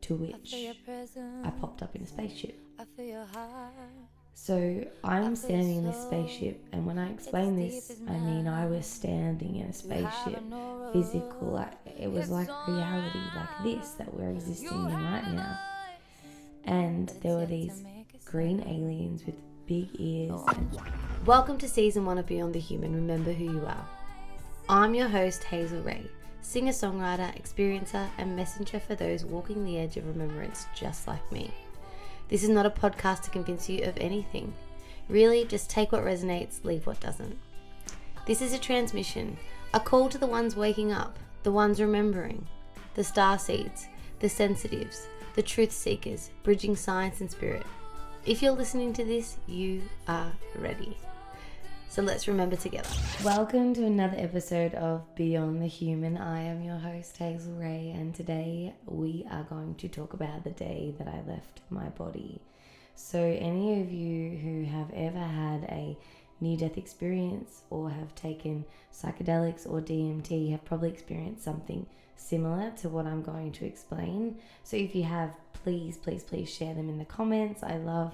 to which I popped up in a spaceship. So I'm standing in this spaceship, and when I explain this, I mean I was standing in a spaceship, physical, it was like reality, like this that we're existing in right now. And there were these green aliens with big ears. Welcome to season 1 of Beyond the Human, Remember Who You Are. I'm your host, Hazel Ray, singer-songwriter, experiencer, and messenger for those walking the edge of remembrance just like me. This is not a podcast to convince you of anything. Really, just take what resonates, leave what doesn't. This is a transmission, a call to the ones waking up, the ones remembering, the starseeds, the sensitives, the truth seekers, bridging science and spirit. If you're listening to this, you are ready. So let's remember together. Welcome to another episode of Beyond the Human. I am your host, Hazel Ray, and today we are going to talk about the day that I left my body. So any of you who have ever had a near-death experience or have taken psychedelics or DMT have probably experienced something similar to what I'm going to explain. So if you have, please share them in the comments. I love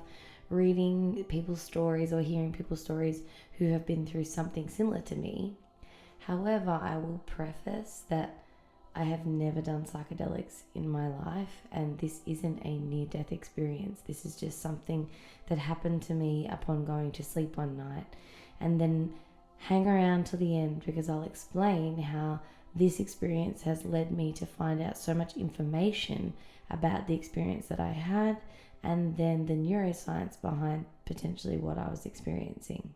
reading people's stories or hearing people's stories who have been through something similar to me. However, I will preface that I have never done psychedelics in my life, and this isn't a near-death experience. This is just something that happened to me upon going to sleep one night. And then hang around till the end, because I'll explain how this experience has led me to find out so much information about the experience that I had, and then the neuroscience behind potentially what I was experiencing.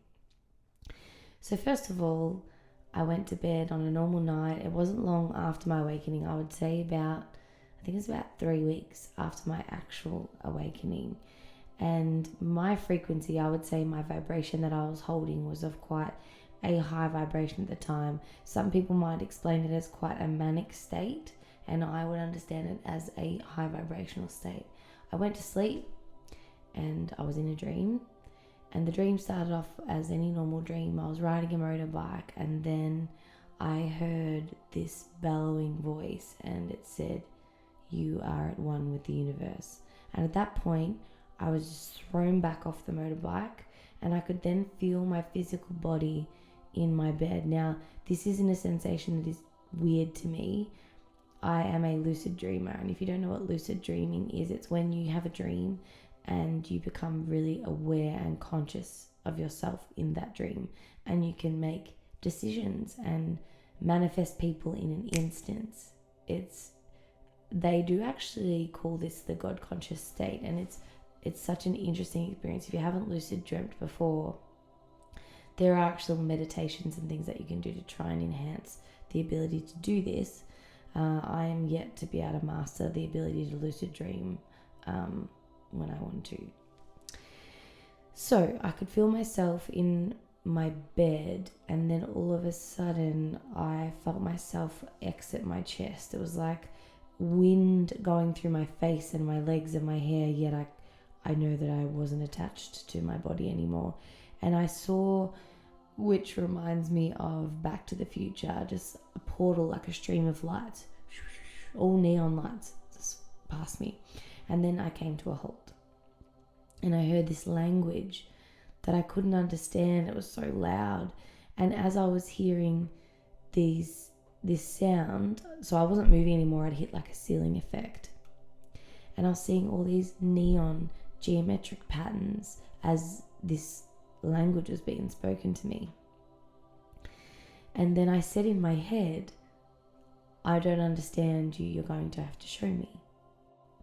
So first of all, I went to bed on a normal night. It wasn't long after my awakening. I would say about 3 weeks after my actual awakening. And my frequency, I would say my vibration that I was holding was of quite a high vibration at the time. Some people might explain it as quite a manic state, and I would understand it as a high vibrational state. I went to sleep and I was in a dream, and the dream started off as any normal dream. I was riding a motorbike, and then I heard this bellowing voice, and it said, "You are at one with the universe." And at that point, I was just thrown back off the motorbike, and I could then feel my physical body in my bed. Now, this isn't a sensation that is weird to me. I am a lucid dreamer, and if you don't know what lucid dreaming is, it's when you have a dream and you become really aware and conscious of yourself in that dream, and you can make decisions and manifest people in an instance. They do actually call this the God conscious state, and it's such an interesting experience. If you haven't lucid dreamt before, there are actual meditations and things that you can do to try and enhance the ability to do this. I am yet to be able to master the ability to lucid dream when I want to. So I could feel myself in my bed, and then all of a sudden I felt myself exit my chest. It was like wind going through my face and my legs and my hair, yet I know that I wasn't attached to my body anymore. And I saw, which reminds me of Back to the Future, just a portal, like a stream of lights, all neon lights just past me. And then I came to a halt, and I heard this language that I couldn't understand. It was so loud. And as I was hearing this sound, so I wasn't moving anymore, I'd hit like a ceiling effect. And I was seeing all these neon geometric patterns as this language was being spoken to me. And then I said in my head, "I don't understand you, you're going to have to show me."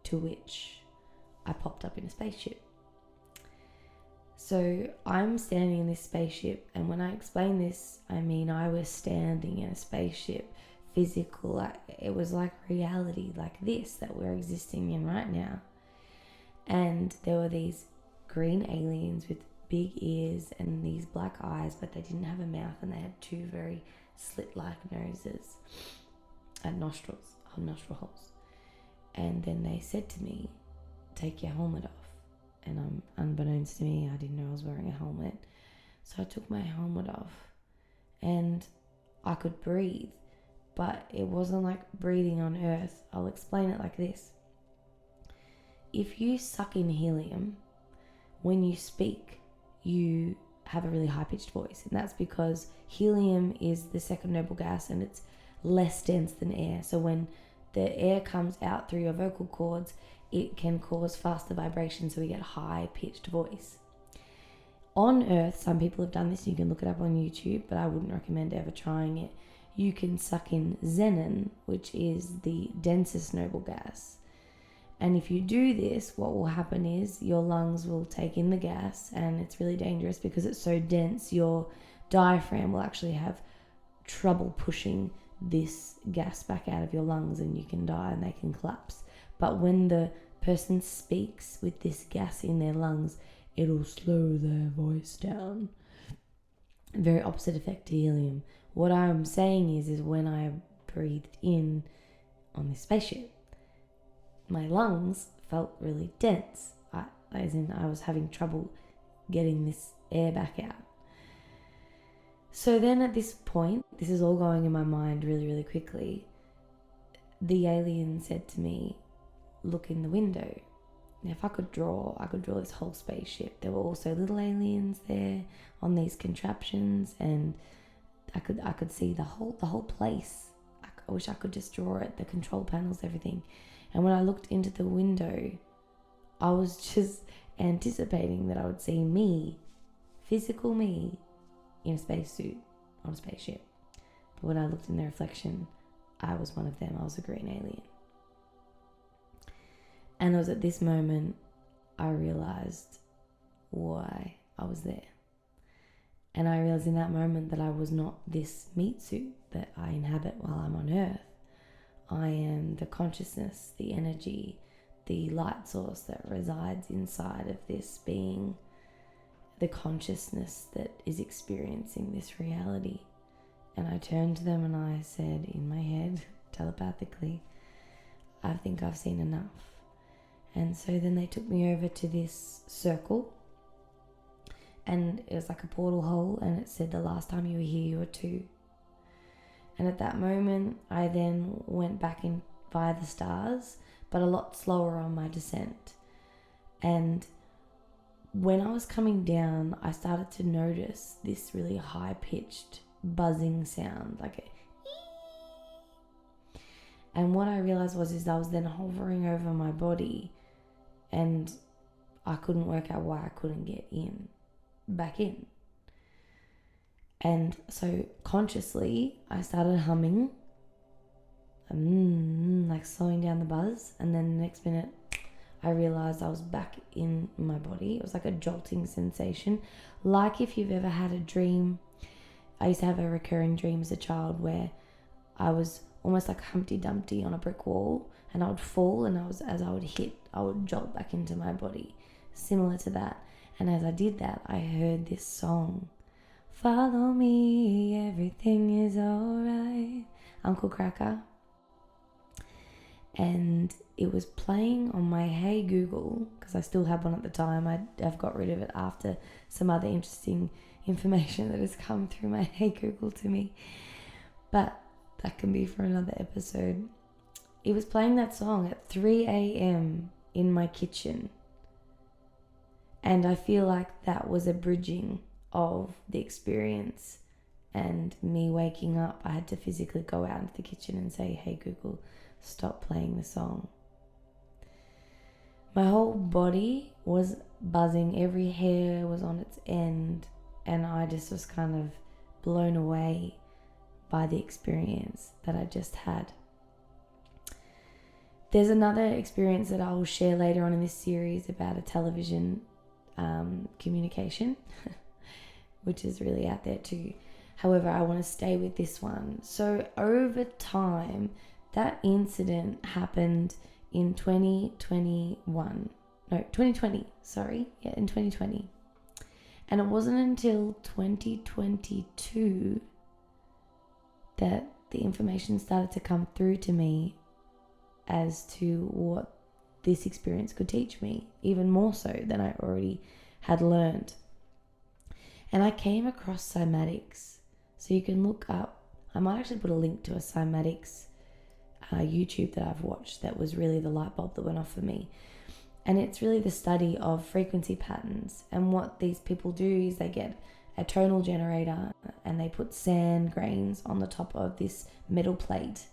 To which I popped up in a spaceship. So I'm standing in this spaceship, and when I explain this, I mean I was standing in a spaceship, physical, it was like reality, like this that we're existing in right now. And there were these green aliens with big ears and these black eyes, but they didn't have a mouth, and they had two very slit-like noses and nostril holes. And then they said to me, "Take your helmet off." And unbeknownst to me, I didn't know I was wearing a helmet. So I took my helmet off, and I could breathe, but it wasn't like breathing on earth. I'll explain it like this. if you suck in helium, when you speak, you have a really high-pitched voice. And that's because helium is the second noble gas and it's less dense than air. So when the air comes out through your vocal cords, it can cause faster vibration, so we get high-pitched voice. On Earth, some people have done this. You can look it up on YouTube, but I wouldn't recommend ever trying it. You can suck in xenon, which is the densest noble gas. And if you do this, what will happen is your lungs will take in the gas, and it's really dangerous because it's so dense, your diaphragm will actually have trouble pushing this gas back out of your lungs, and you can die and they can collapse. But when the person speaks with this gas in their lungs, it'll slow their voice down. Very opposite effect to helium. What I'm saying is when I breathed in on this spaceship, my lungs felt really dense. As in, I was having trouble getting this air back out. So then at this point, this is all going in my mind really, really quickly. The alien said to me, look in the window. Now, if I could draw this whole spaceship. There were also little aliens there on these contraptions, and I could see the whole place. I wish I could just draw it, the control panels, everything. And when I looked into the window, I was just anticipating that I would see me, physical me, in a spacesuit on a spaceship. But when I looked in the reflection, I was one of them. I was a green alien. And it was at this moment I realized why I was there. And I realized in that moment that I was not this meat suit that I inhabit while I'm on Earth. I am the consciousness, the energy, the light source that resides inside of this being, the consciousness that is experiencing this reality. And I turned to them and I said in my head, telepathically, I think I've seen enough. And so then they took me over to this circle, and it was like a portal hole, and it said the last time you were here you were 2. And at that moment I then went back in via the stars, but a lot slower on my descent. And when I was coming down, I started to notice this really high-pitched buzzing sound, like a and what I realized was I was then hovering over my body, and I couldn't work out why I couldn't get back in. And so consciously I started humming, like slowing down the buzz, and then the next minute I realized I was back in my body. It was like a jolting sensation, like if you've ever had a dream. I used to have a recurring dream as a child where I was almost like Humpty Dumpty on a brick wall, and I would fall, and as I would hit, I would jolt back into my body, similar to that. And as I did that, I heard this song, follow me, everything is alright, Uncle Cracker. And it was playing on my Hey Google, because I still had one at the time. I've got rid of it after some other interesting information that has come through my Hey Google to me. But that can be for another episode. It was playing that song at 3 a.m. in my kitchen. And I feel like that was a bridging of the experience and me waking up. I had to physically go out into the kitchen and say, hey Google, stop playing the song. My whole body was buzzing, every hair was on its end, and I just was kind of blown away by the experience that I just had. There's another experience that I will share later on in this series about a television communication, which is really out there too. However, I want to stay with this one. So over time, that incident happened in 2020, in 2020. And it wasn't until 2022 that the information started to come through to me as to what this experience could teach me, even more so than I already had learned. And I came across cymatics. So you can look up, I might actually put a link to a cymatics YouTube that I've watched that was really the light bulb that went off for me. And it's really the study of frequency patterns. And what these people do is they get a tonal generator and they put sand grains on the top of this metal plate.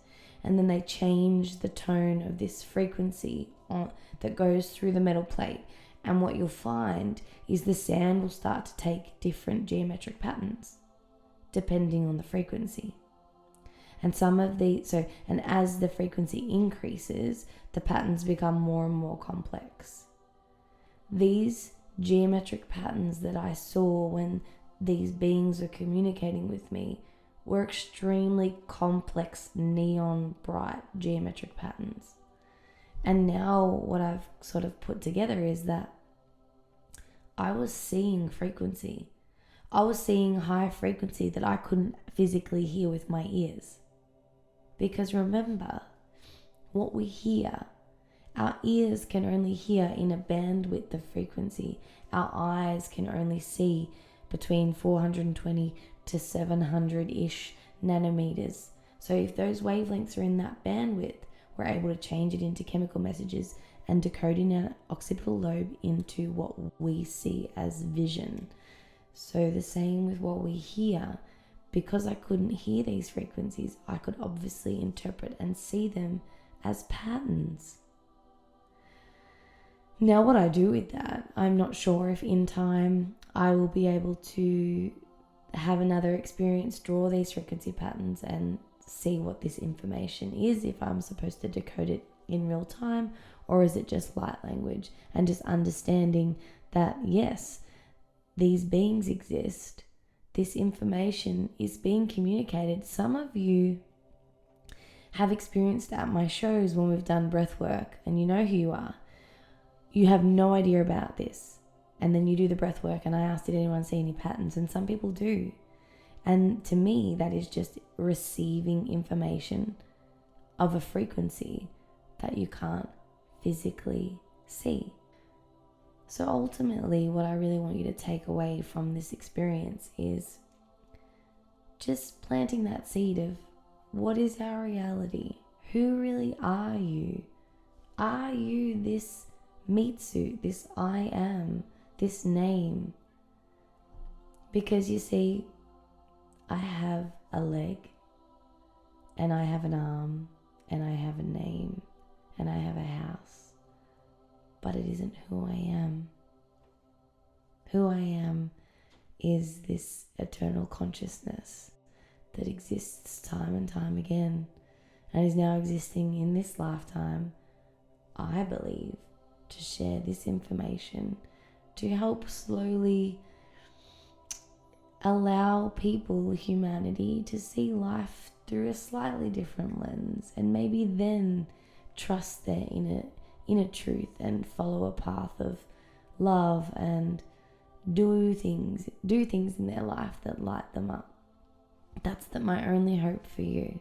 And then they change the tone of this frequency that goes through the metal plate. And what you'll find is the sand will start to take different geometric patterns depending on the frequency. And and as the frequency increases, the patterns become more and more complex. These geometric patterns that I saw when these beings were communicating with me were extremely complex, neon bright geometric patterns. And now what I've sort of put together is that I was seeing frequency. I was seeing high frequency that I couldn't physically hear with my ears. Because remember, what we hear, our ears can only hear in a bandwidth of frequency. Our eyes can only see between 420 to 700-ish nanometers. So if those wavelengths are in that bandwidth, we're able to change it into chemical messages and decoding our occipital lobe into what we see as vision. So the same with what we hear. Because I couldn't hear these frequencies, I could obviously interpret and see them as patterns. Now what I do with that, I'm not sure if in time I will be able to have another experience, draw these frequency patterns and see what this information is, if I'm supposed to decode it in real time, or is it just light language and just understanding that yes, these beings exist. This information is being communicated. Some of you have experienced at my shows when we've done breath work, and you know who you are. You have no idea about this. And then you do the breath work, and I asked, did anyone see any patterns? And some people do. And to me, that is just receiving information of a frequency that you can't physically see. So ultimately, what I really want you to take away from this experience is just planting that seed of what is our reality? Who really are you? Are you this meat suit, this I am, this name? Because you see, I have a leg, and I have an arm, and I have a name, and I have a house. But it isn't who I am. Who I am is this eternal consciousness that exists time and time again and is now existing in this lifetime, I believe, to share this information to help slowly allow people, humanity, to see life through a slightly different lens, and maybe then trust their inner truth and follow a path of love and do things in their life that light them up. That's my only hope for you.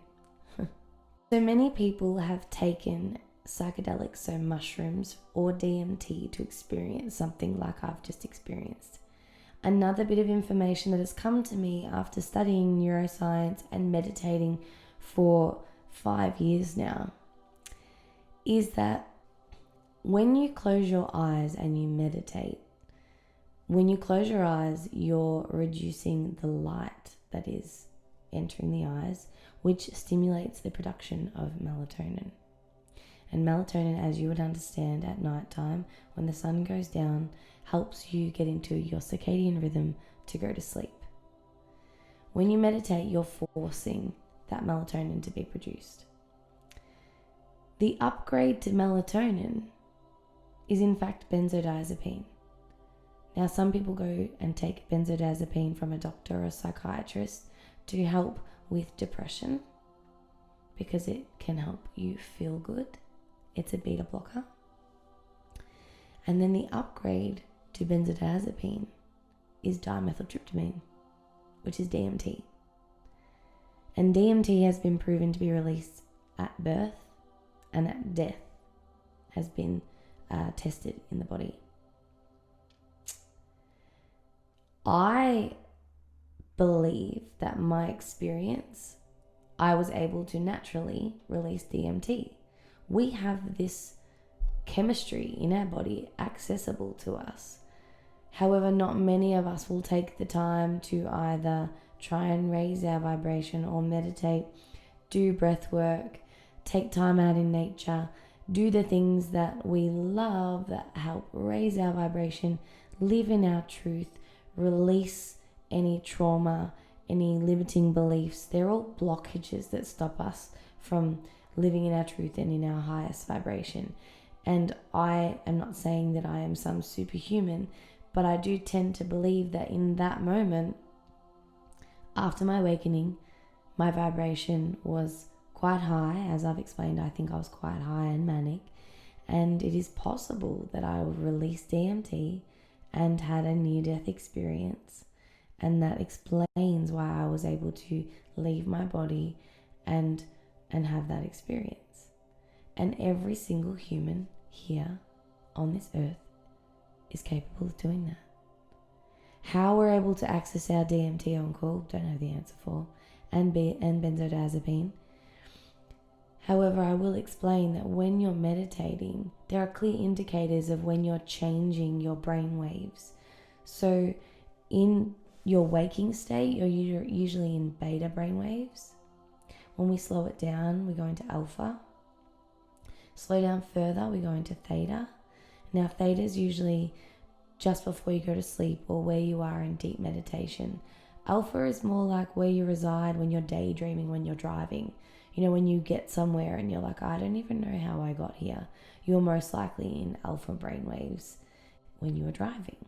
So many people have taken psychedelics, so mushrooms or DMT, to experience something like I've just experienced. Another bit of information that has come to me after studying neuroscience and meditating for 5 years now is that when you close your eyes and you meditate, when you close your eyes, you're reducing the light that is entering the eyes, which stimulates the production of melatonin. And melatonin, as you would understand, at nighttime, when the sun goes down, helps you get into your circadian rhythm to go to sleep. When you meditate, you're forcing that melatonin to be produced. The upgrade to melatonin is in fact benzodiazepine. Now, some people go and take benzodiazepine from a doctor or a psychiatrist to help with depression because it can help you feel good. It's a beta blocker. And then the upgrade to benzodiazepine is dimethyltryptamine, which is DMT. And DMT has been proven to be released at birth and at death, has been tested in the body. I believe that my experience, I was able to naturally release DMT. We have this chemistry in our body accessible to us. However, not many of us will take the time to either try and raise our vibration or meditate, do breath work, take time out in nature, do the things that we love that help raise our vibration, live in our truth, release any trauma, any limiting beliefs. They're all blockages that stop us from living in our truth and in our highest vibration. And I am not saying that I am some superhuman, but I do tend to believe that in that moment, after my awakening, my vibration was quite high. As I've explained, I think I was quite high and manic. And it is possible that I released DMT and had a near-death experience. And that explains why I was able to leave my body and have that experience. And every single human here on this earth is capable of doing that. How we're able to access our DMT on call, don't have the answer for, and benzodiazepine. However, I will explain that when you're meditating, there are clear indicators of when you're changing your brain waves. So in your waking state, you're usually in beta brain waves. When we slow it down, we go into alpha. Slow down further, we go into theta. Now, theta is usually just before you go to sleep or where you are in deep meditation. Alpha is more like where you reside when you're daydreaming, when you're driving. You know, when you get somewhere and you're like, I don't even know how I got here. You're most likely in alpha brainwaves when you are driving,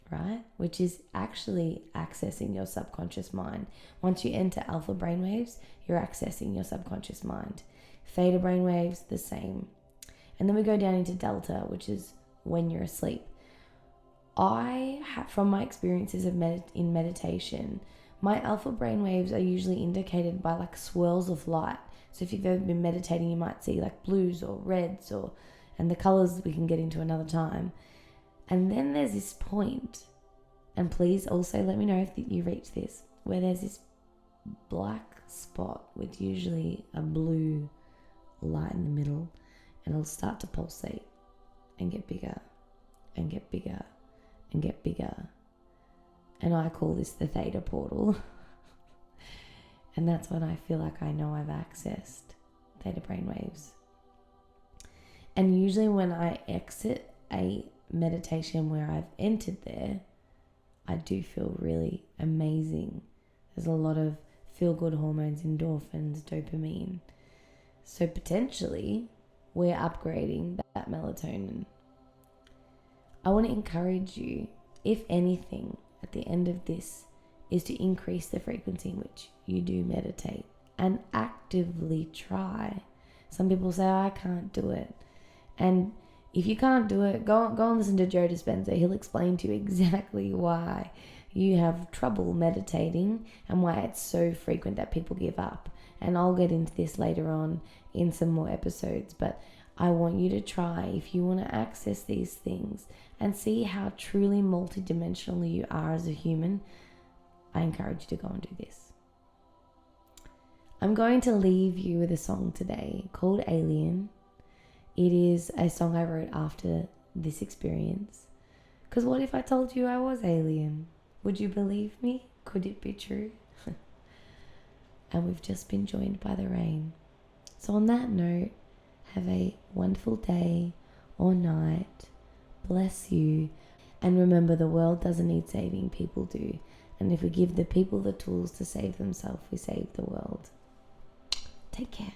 right? Which is actually accessing your subconscious mind. Once you enter alpha brainwaves, you're accessing your subconscious mind. Theta brainwaves, the same. And then we go down into delta, which is when you're asleep. From my experiences in meditation, my alpha brainwaves are usually indicated by like swirls of light. So if you've ever been meditating, you might see like blues or reds and the colors we can get into another time. And then there's this point, and please also let me know if you reach this, where there's this black spot with usually a blue light in the middle, and it'll start to pulsate and get bigger and get bigger and get bigger. And I call this the theta portal. And that's when I feel like I know I've accessed theta brainwaves. And usually when I exit a meditation where I've entered there, I do feel really amazing. There's a lot of feel-good hormones, endorphins, dopamine. So potentially we're upgrading that melatonin. I want to encourage you, if anything, at the end of this, is to increase the frequency in which you do meditate and actively try. Some people say, I can't do it. And if you can't do it, go and listen to Joe Dispenza. He'll explain to you exactly why you have trouble meditating and why it's so frequent that people give up. And I'll get into this later on in some more episodes, but I want you to try, if you want to access these things and see how truly multidimensional you are as a human, I encourage you to go and do this. I'm going to leave you with a song today called Alien. It is a song I wrote after this experience. Because what if I told you I was alien? Would you believe me? Could it be true? And we've just been joined by the rain. So on that note, have a wonderful day or night. Bless you. And remember, the world doesn't need saving, people do. And if we give the people the tools to save themselves, we save the world. Take care.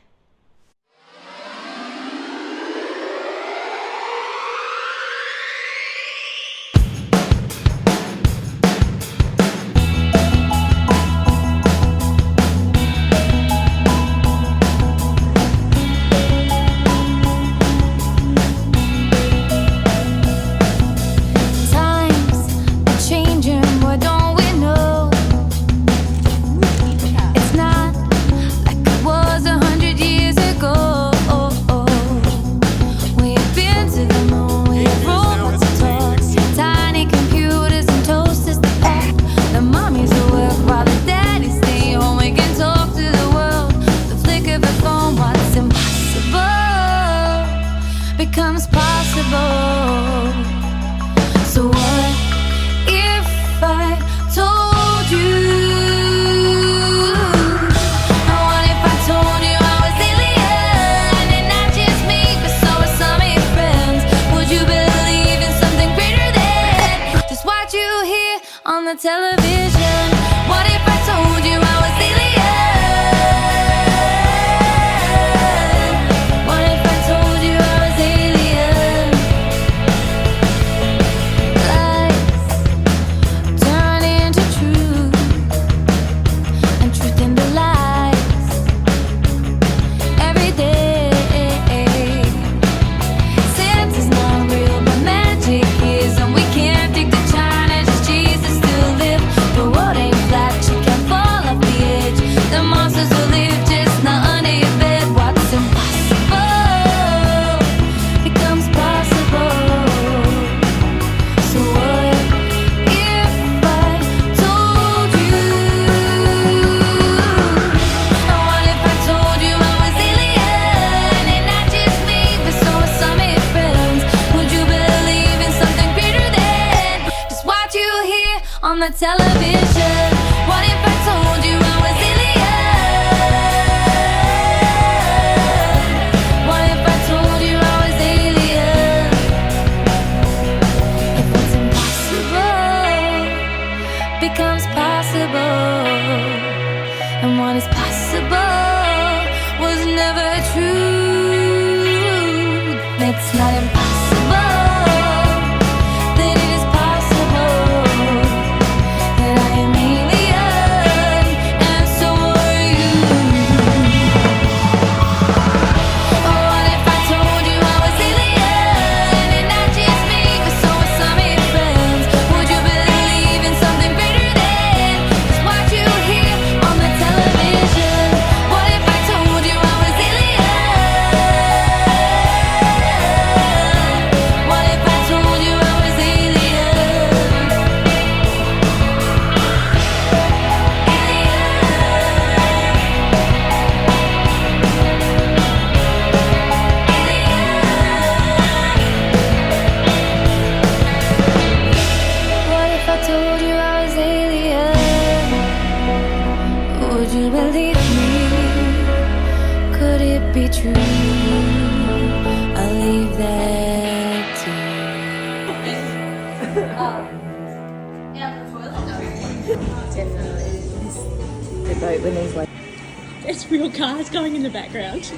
It's not like it was 100 years television? What if I told you I was alien? What if I told you I was alien? Lies turn into truth, and truth into lies every day. Sense is not real, but magic is, and we can't dig the China, just Jesus still live. The world ain't flat, you can't fall off the edge. The monsters will live just not under your bed. What's impossible becomes possible. So what if I told you? What if I told you I was alien and not just me, but so were some of your friends? Would you believe in something greater than just what you hear on the television? What if I told you I was alien? What if I told you I was alien? If what's impossible becomes possible, and what is possible was never true, it's not impossible, then it is possible that I am alien, and so are you. What if I told you I was alien and not just me, but so were some of your friends? Would you believe in something greater than just what you hear on the television? What if I told you I was alien? What if I told you I was alien? What if I told you I was alien? Would you believe me? Could it be true? I'll leave that to The boat when there's like There's real cars going in the background.